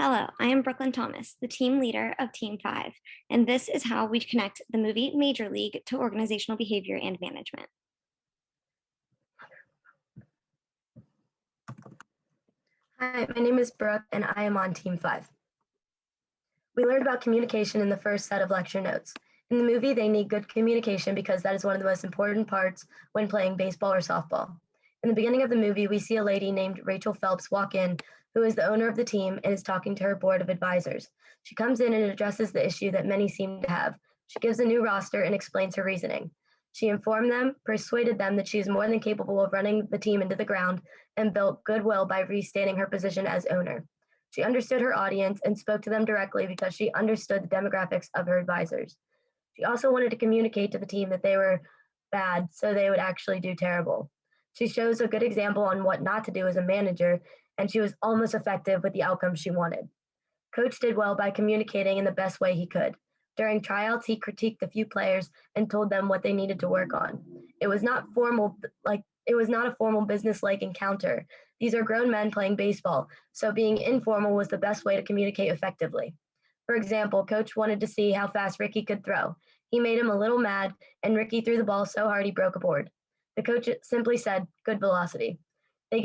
Hello, I am Brooklyn Thomas, the team leader of Team 5, and this is how we connect the movie Major League to organizational behavior and management. Hi, my name is Brooke, and I am on Team 5. We learned about communication in the first set of lecture notes. In the movie, they need good communication because that is one of the most important parts when playing baseball or softball. In the beginning of the movie, we see a lady named Rachel Phelps walk in, who is the owner of the team and is talking to her board of advisors. She comes in and addresses the issue that many seem to have. She gives a new roster and explains her reasoning. She informed them, persuaded them that she is more than capable of running the team into the ground, and built goodwill by restating her position as owner. She understood her audience and spoke to them directly because she understood the demographics of her advisors. She also wanted to communicate to the team that they were bad, so they would actually do terrible. She shows a good example on what not to do as a manager, and she was almost effective with the outcome she wanted. Coach did well by communicating in the best way he could. During tryouts, he critiqued the few players and told them what they needed to work on. It was not a formal business-like encounter. These are grown men playing baseball, so being informal was the best way to communicate effectively. For example, Coach wanted to see how fast Ricky could throw. He made him a little mad, and Ricky threw the ball so hard he broke a board. The coach simply said, "Good velocity." They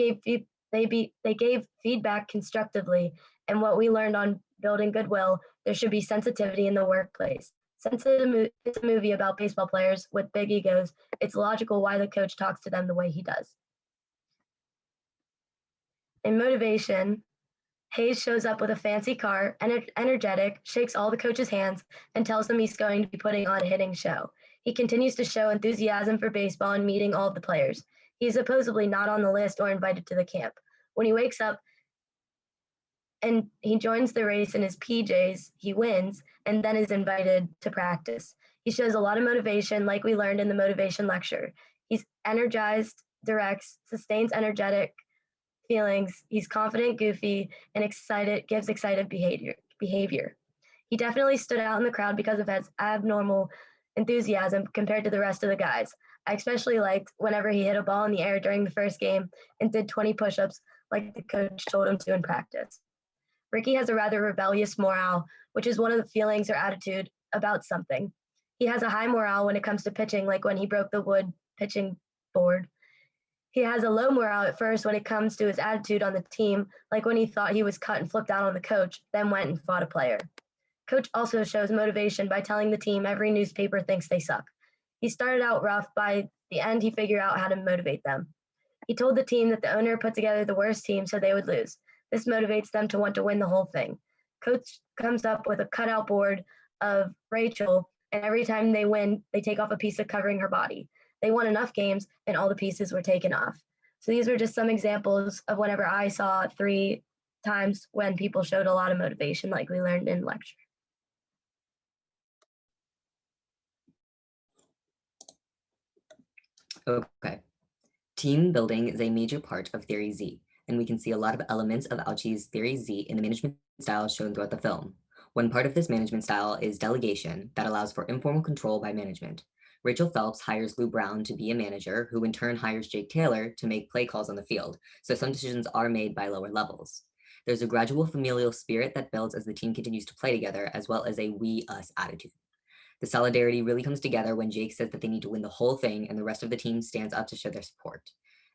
gave feedback constructively, and what we learned on building goodwill, there should be sensitivity in the workplace. Since it's a movie about baseball players with big egos, it's logical why the coach talks to them the way he does. In motivation, Hayes shows up with a fancy car, energetic, shakes all the coach's hands, and tells them he's going to be putting on a hitting show. He continues to show enthusiasm for baseball and meeting all of the players. He is supposedly not on the list or invited to the camp. When he wakes up and he joins the race in his PJs, he wins and then is invited to practice. He shows a lot of motivation, like we learned in the motivation lecture. He's energized, directs, sustains energetic feelings. He's confident, goofy, and gives excited behavior. He definitely stood out in the crowd because of his abnormal enthusiasm compared to the rest of the guys. I especially liked whenever he hit a ball in the air during the first game and did 20 push-ups like the coach told him to in practice. Ricky has a rather rebellious morale, which is one of the feelings or attitude about something. He has a high morale when it comes to pitching, like when he broke the wood pitching board. He has a low morale at first when it comes to his attitude on the team, like when he thought he was cut and flipped out on the coach, then went and fought a player. Coach also shows motivation by telling the team every newspaper thinks they suck. He started out rough. By the end, he figured out how to motivate them. He told the team that the owner put together the worst team so they would lose. This motivates them to want to win the whole thing. Coach comes up with a cutout board of Rachel, and every time they win, they take off a piece of covering her body. They won enough games, and all the pieces were taken off. So these were just some examples of whenever I saw 3 times when people showed a lot of motivation, like we learned in lecture. Okay. Team building is a major part of Theory Z, and we can see a lot of elements of Alchi's Theory Z in the management style shown throughout the film. One part of this management style is delegation that allows for informal control by management. Rachel Phelps hires Lou Brown to be a manager, who in turn hires Jake Taylor to make play calls on the field, so some decisions are made by lower levels. There's a gradual familial spirit that builds as the team continues to play together, as well as a we-us attitude. The solidarity really comes together when Jake says that they need to win the whole thing and the rest of the team stands up to show their support.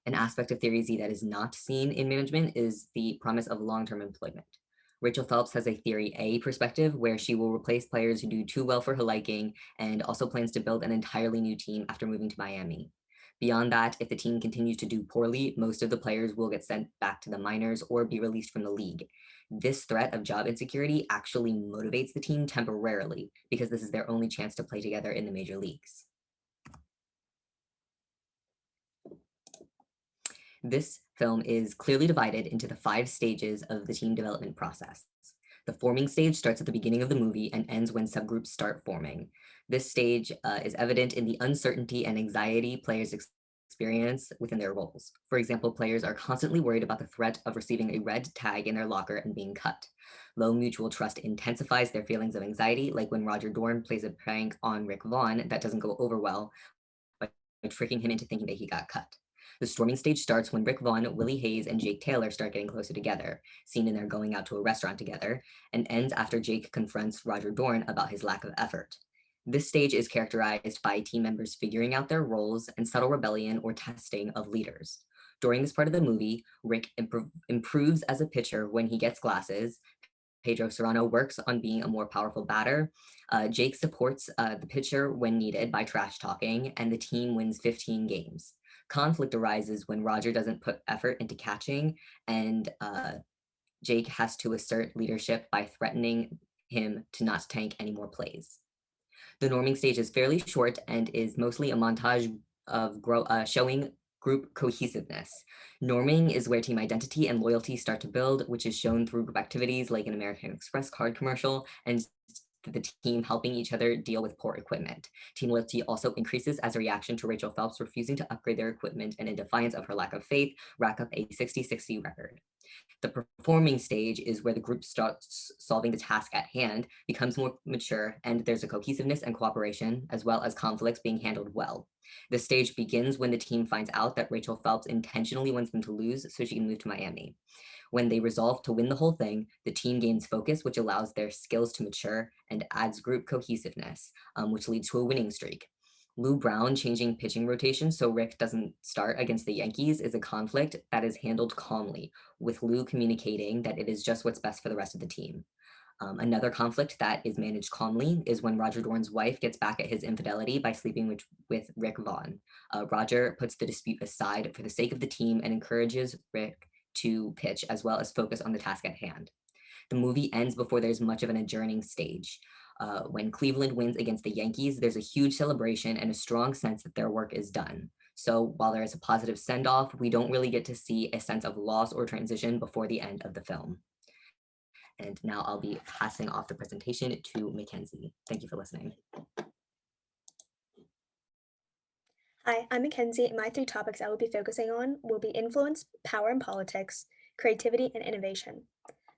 An aspect of Theory Z that is not seen in management is the promise of long-term employment. Rachel Phelps has a Theory A perspective where she will replace players who do too well for her liking and also plans to build an entirely new team after moving to Miami. Beyond that, if the team continues to do poorly, most of the players will get sent back to the minors or be released from the league. This threat of job insecurity actually motivates the team temporarily because this is their only chance to play together in the major leagues. This film is clearly divided into the 5 stages of the team development process. The forming stage starts at the beginning of the movie and ends when subgroups start forming. This stage is evident in the uncertainty and anxiety players experience within their roles. For example, players are constantly worried about the threat of receiving a red tag in their locker and being cut. Low mutual trust intensifies their feelings of anxiety, like when Roger Dorn plays a prank on Rick Vaughn that doesn't go over well by tricking him into thinking that he got cut. The storming stage starts when Rick Vaughn, Willie Hayes, and Jake Taylor start getting closer together, seen in their going out to a restaurant together, and ends after Jake confronts Roger Dorn about his lack of effort. This stage is characterized by team members figuring out their roles and subtle rebellion or testing of leaders. During this part of the movie, Rick improves as a pitcher when he gets glasses. Pedro Serrano works on being a more powerful batter. Jake supports the pitcher when needed by trash talking, and the team wins 15 games. Conflict arises when Roger doesn't put effort into catching, and Jake has to assert leadership by threatening him to not tank any more plays. The norming stage is fairly short and is mostly a montage of showing group cohesiveness. Norming is where team identity and loyalty start to build, which is shown through group activities like an American Express card commercial and the team helping each other deal with poor equipment. Team loyalty also increases as a reaction to Rachel Phelps refusing to upgrade their equipment and in defiance of her lack of faith, rack up a 60-60 record. The performing stage is where the group starts solving the task at hand, becomes more mature, and there's a cohesiveness and cooperation, as well as conflicts being handled well. The stage begins when the team finds out that Rachel Phelps intentionally wants them to lose so she can move to Miami. When they resolve to win the whole thing, the team gains focus, which allows their skills to mature and adds group cohesiveness, which leads to a winning streak. Lou Brown changing pitching rotation so Rick doesn't start against the Yankees is a conflict that is handled calmly, with Lou communicating that it is just what's best for the rest of the team. Another conflict that is managed calmly is when Roger Dorn's wife gets back at his infidelity by sleeping with Rick Vaughn. Roger puts the dispute aside for the sake of the team and encourages Rick to pitch as well as focus on the task at hand. The movie ends before there's much of an adjourning stage. When Cleveland wins against the Yankees, there's a huge celebration and a strong sense that their work is done. So while there is a positive send-off, we don't really get to see a sense of loss or transition before the end of the film. And now I'll be passing off the presentation to Mackenzie. Thank you for listening. Hi, I'm Mackenzie, and my 3 topics I will be focusing on will be influence, power and politics, creativity, and innovation.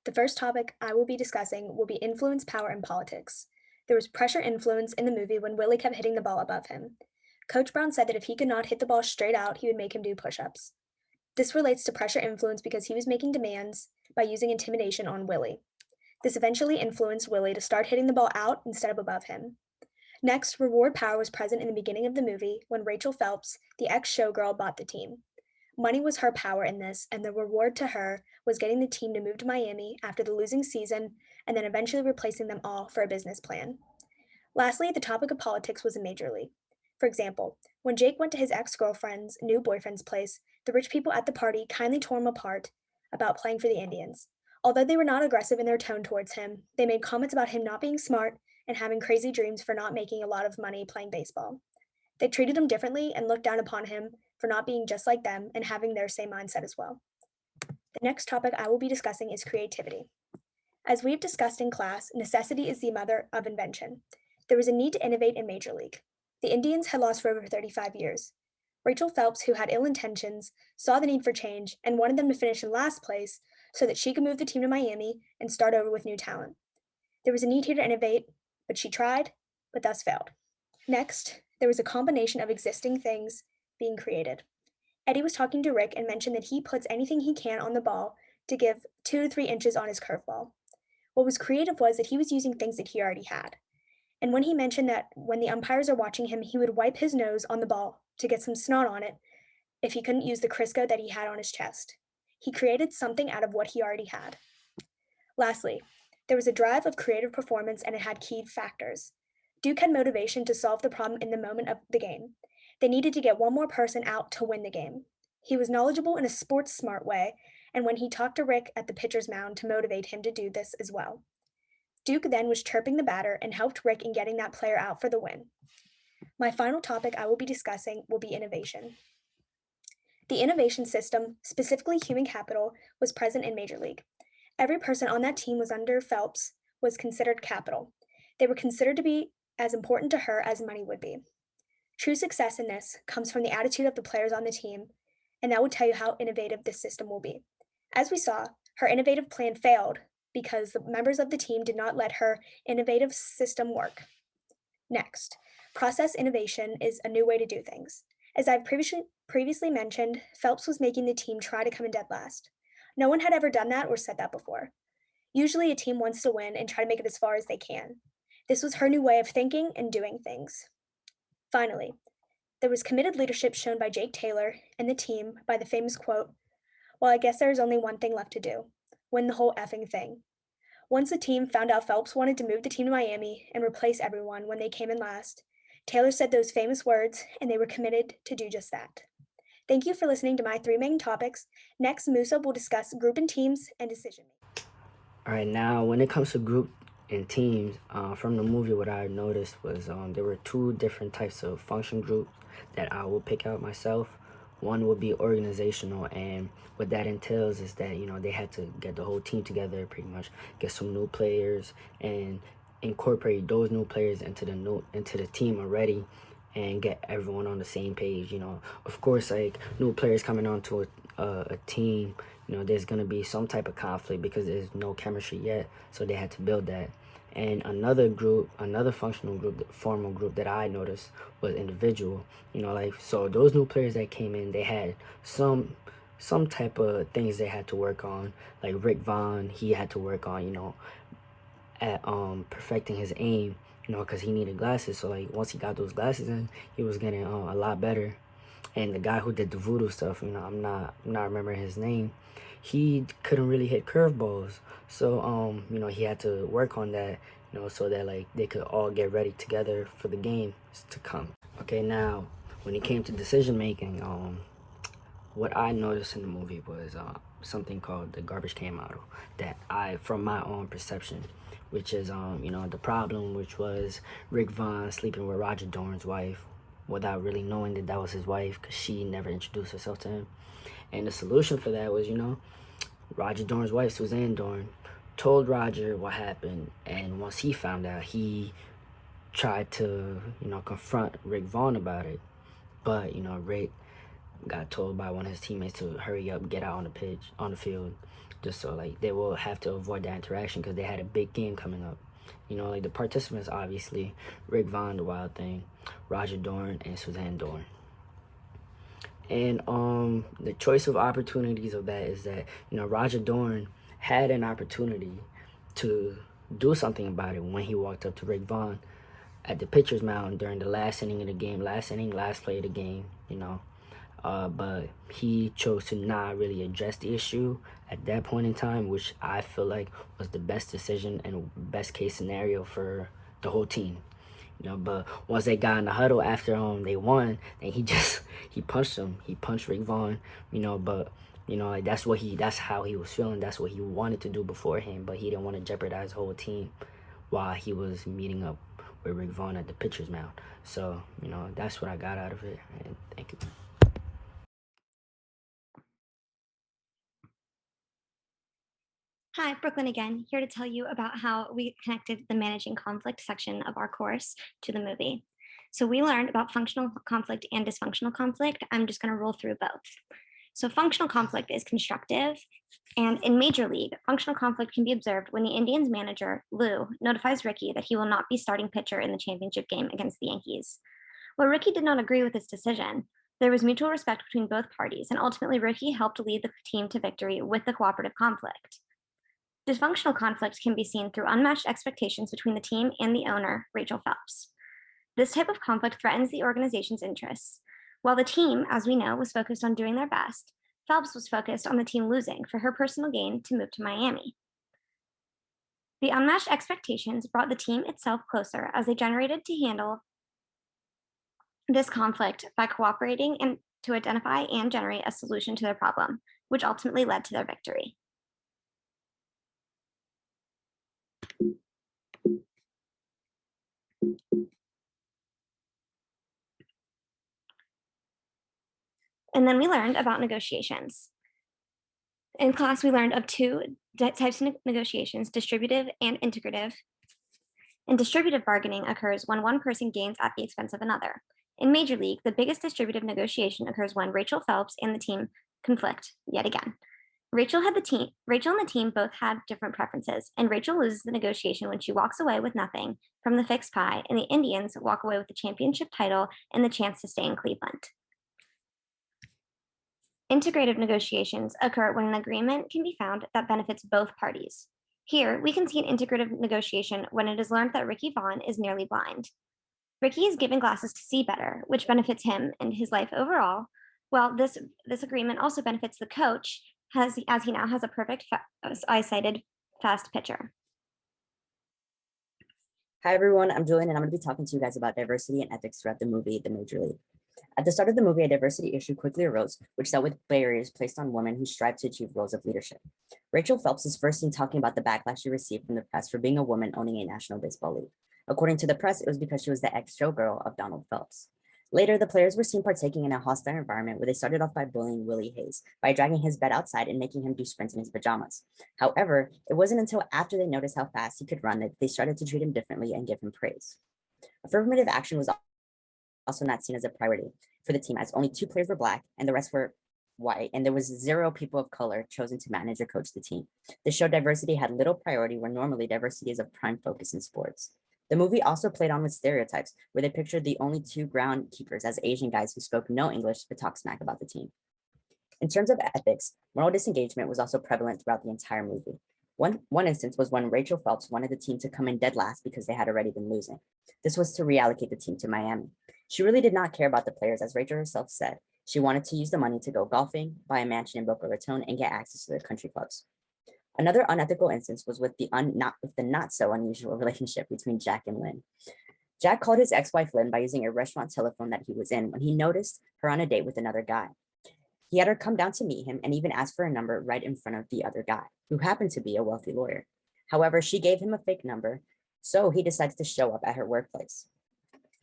The first topic I will be discussing will be influence, power, and politics. There was pressure influence in the movie when Willie kept hitting the ball above him. Coach Brown said that if he could not hit the ball straight out, he would make him do push-ups. This relates to pressure influence because he was making demands by using intimidation on Willie. This eventually influenced Willie to start hitting the ball out instead of above him. Next, reward power was present in the beginning of the movie when Rachel Phelps, the ex-showgirl, bought the team. Money was her power in this, and the reward to her was getting the team to move to Miami after the losing season and then eventually replacing them all for a business plan. Lastly, the topic of politics was in Major League. For example, when Jake went to his ex-girlfriend's new boyfriend's place, the rich people at the party kindly tore him apart about playing for the Indians. Although they were not aggressive in their tone towards him, they made comments about him not being smart and having crazy dreams for not making a lot of money playing baseball. They treated him differently and looked down upon him for not being just like them and having their same mindset as well. The next topic I will be discussing is creativity. As we've discussed in class, necessity is the mother of invention. There was a need to innovate in Major League. The Indians had lost for over 35 years. Rachel Phelps, who had ill intentions, saw the need for change and wanted them to finish in last place so that she could move the team to Miami and start over with new talent. There was a need here to innovate, but she tried, but thus failed. Next, there was a combination of existing things being created. Eddie was talking to Rick and mentioned that he puts anything he can on the ball to give 2 to 3 inches on his curveball. What was creative was that he was using things that he already had. And when he mentioned that when the umpires are watching him, he would wipe his nose on the ball to get some snot on it if he couldn't use the Crisco that he had on his chest. He created something out of what he already had. Lastly, there was a drive of creative performance and it had key factors. Duke had motivation to solve the problem in the moment of the game. They needed to get one more person out to win the game. He was knowledgeable in a sports smart way, and when he talked to Rick at the pitcher's mound to motivate him to do this as well. Duke then was chirping the batter and helped Rick in getting that player out for the win. My final topic I will be discussing will be innovation. The innovation system, specifically human capital, was present in Major League. Every person on that team was under Phelps was considered capital. They were considered to be as important to her as money would be. True success in this comes from the attitude of the players on the team, and that will tell you how innovative this system will be. As we saw, her innovative plan failed because the members of the team did not let her innovative system work. Next, process innovation is a new way to do things. As I've Previously mentioned, Phelps was making the team try to come in dead last. No one had ever done that or said that before. Usually, a team wants to win and try to make it as far as they can. This was her new way of thinking and doing things. Finally, there was committed leadership shown by Jake Taylor and the team by the famous quote, "Well, I guess there is only one thing left to do: win the whole effing thing." Once the team found out Phelps wanted to move the team to Miami and replace everyone when they came in last, Taylor said those famous words, and they were committed to do just that. Thank you for listening to my 3 main topics. Next, Moussa will discuss group and teams and decision making. All right, now when it comes to group and teams, from the movie, what I noticed was there were 2 different types of function groups that I will pick out myself. One would be organizational, and what that entails is that they had to get the whole team together, pretty much get some new players and incorporate those new players into the team already, and get everyone on the same page. Of course, like new players coming onto a team, there's going to be some type of conflict because there's no chemistry yet, so they had to build that. And another functional group, formal group that I noticed was individual. So those new players that came in, they had some type of things they had to work on. Like Rick Vaughn, he had to work on, at perfecting his aim, because he needed glasses. So like once he got those glasses in, he was getting a lot better. And the guy who did the voodoo stuff, I'm not remembering his name, he couldn't really hit curveballs. So he had to work on that, so that like they could all get ready together for the game to come. Okay, now when it came to decision making, what I noticed in the movie was something called the garbage can model, that from my own perception, which is the problem, which was Rick Vaughn sleeping with Roger Dorn's wife without really knowing that was his wife, because she never introduced herself to him. And the solution for that was, Roger Dorn's wife, Suzanne Dorn, told Roger what happened, and once he found out, he tried to, confront Rick Vaughn about it. But, Rick got told by one of his teammates to hurry up, get out on the field, just so like they will have to avoid that interaction because they had a big game coming up. Like the participants, obviously, Rick Vaughn, the Wild Thing, Roger Dorn, and Suzanne Dorn. And the choice of opportunities of that is that, Roger Dorn had an opportunity to do something about it when he walked up to Rick Vaughn at the pitcher's mound during the last inning of the game, last play of the game, but he chose to not really address the issue at that point in time, which I feel like was the best decision and best case scenario for the whole team. But once they got in the huddle after they won, then he punched him. He punched Rick Vaughn, but like that's how he was feeling. That's what he wanted to do beforehand, but he didn't want to jeopardize the whole team while he was meeting up with Rick Vaughn at the pitcher's mound. So, that's what I got out of it, and thank you. Hi, Brooklyn again, here to tell you about how we connected the managing conflict section of our course to the movie. So we learned about functional conflict and dysfunctional conflict. I'm just going to roll through both. So functional conflict is constructive, and in Major League, functional conflict can be observed when the Indians manager, Lou, notifies Ricky that he will not be starting pitcher in the championship game against the Yankees. While Ricky did not agree with this decision, there was mutual respect between both parties, and ultimately Ricky helped lead the team to victory with the cooperative conflict. Dysfunctional conflict can be seen through unmatched expectations between the team and the owner, Rachel Phelps. This type of conflict threatens the organization's interests. While the team, as we know, was focused on doing their best, Phelps was focused on the team losing for her personal gain to move to Miami. The unmatched expectations brought the team itself closer as they generated to handle this conflict by cooperating and to identify and generate a solution to their problem, which ultimately led to their victory. And then we learned about negotiations. In class, we learned of 2 types of negotiations, distributive and integrative. And distributive bargaining occurs when one person gains at the expense of another. In Major League, the biggest distributive negotiation occurs when Rachel Phelps and the team conflict yet again. Rachel and the team both had different preferences, and Rachel loses the negotiation when she walks away with nothing from the fixed pie, and the Indians walk away with the championship title and the chance to stay in Cleveland. Integrative negotiations occur when an agreement can be found that benefits both parties. Here, we can see an integrative negotiation when it is learned that Ricky Vaughn is nearly blind. Ricky is given glasses to see better, which benefits him and his life overall, while this agreement also benefits the coach as he now has a perfect eyesighted fast pitcher. Hi everyone, I'm Julian and I'm going to be talking to you guys about diversity and ethics throughout the movie, The Major League. At the start of the movie, a diversity issue quickly arose, which dealt with barriers placed on women who strive to achieve roles of leadership. Rachel Phelps is first seen talking about the backlash she received from the press for being a woman owning a National Baseball League. According to the press, it was because she was the ex-showgirl of Donald Phelps. Later, the players were seen partaking in a hostile environment where they started off by bullying Willie Hayes by dragging his bed outside and making him do sprints in his pajamas. However, it wasn't until after they noticed how fast he could run that they started to treat him differently and give him praise. Affirmative action was also not seen as a priority for the team, as only 2 players were Black and the rest were white, and there was 0 people of color chosen to manage or coach the team. This showed diversity had little priority where normally diversity is a prime focus in sports. The movie also played on with stereotypes, where they pictured the only 2 groundkeepers as Asian guys who spoke no English but talked smack about the team. In terms of ethics, moral disengagement was also prevalent throughout the entire movie. One instance was when Rachel Phelps wanted the team to come in dead last because they had already been losing. This was to reallocate the team to Miami. She really did not care about the players, as Rachel herself said. She wanted to use the money to go golfing, buy a mansion in Boca Raton, and get access to their country clubs. Another unethical instance was with the not so unusual relationship between Jack and Lynn. Jack called his ex-wife Lynn by using a restaurant telephone that he was in when he noticed her on a date with another guy. He had her come down to meet him and even asked for a number right in front of the other guy, who happened to be a wealthy lawyer. However, she gave him a fake number, so he decided to show up at her workplace.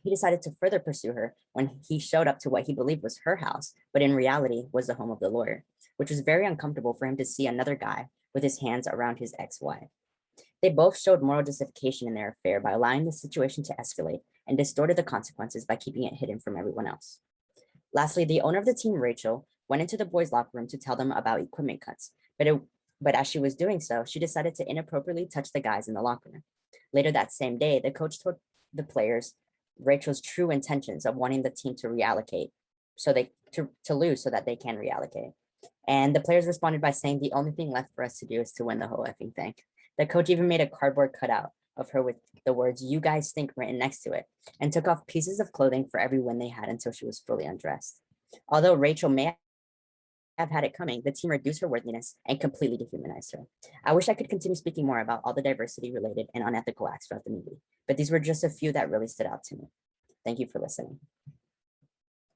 He decided to further pursue her when he showed up to what he believed was her house, but in reality was the home of the lawyer, which was very uncomfortable for him to see another guy with his hands around his ex-wife. They both showed moral justification in their affair by allowing the situation to escalate and distorted the consequences by keeping it hidden from everyone else. Lastly, the owner of the team, Rachel, went into the boys' locker room to tell them about equipment cuts, but as she was doing so, she decided to inappropriately touch the guys in the locker room. Later that same day, the coach told the players Rachel's true intentions of wanting the team to reallocate, to lose so that they can reallocate. And the players responded by saying the only thing left for us to do is to win the whole effing thing. The coach even made a cardboard cutout of her with the words "You guys stink" written next to it, and took off pieces of clothing for every win they had until she was fully undressed. Although Rachel may have had it coming, the team reduced her worthiness and completely dehumanized her. I wish I could continue speaking more about all the diversity related and unethical acts throughout the movie, but these were just a few that really stood out to me. Thank you for listening.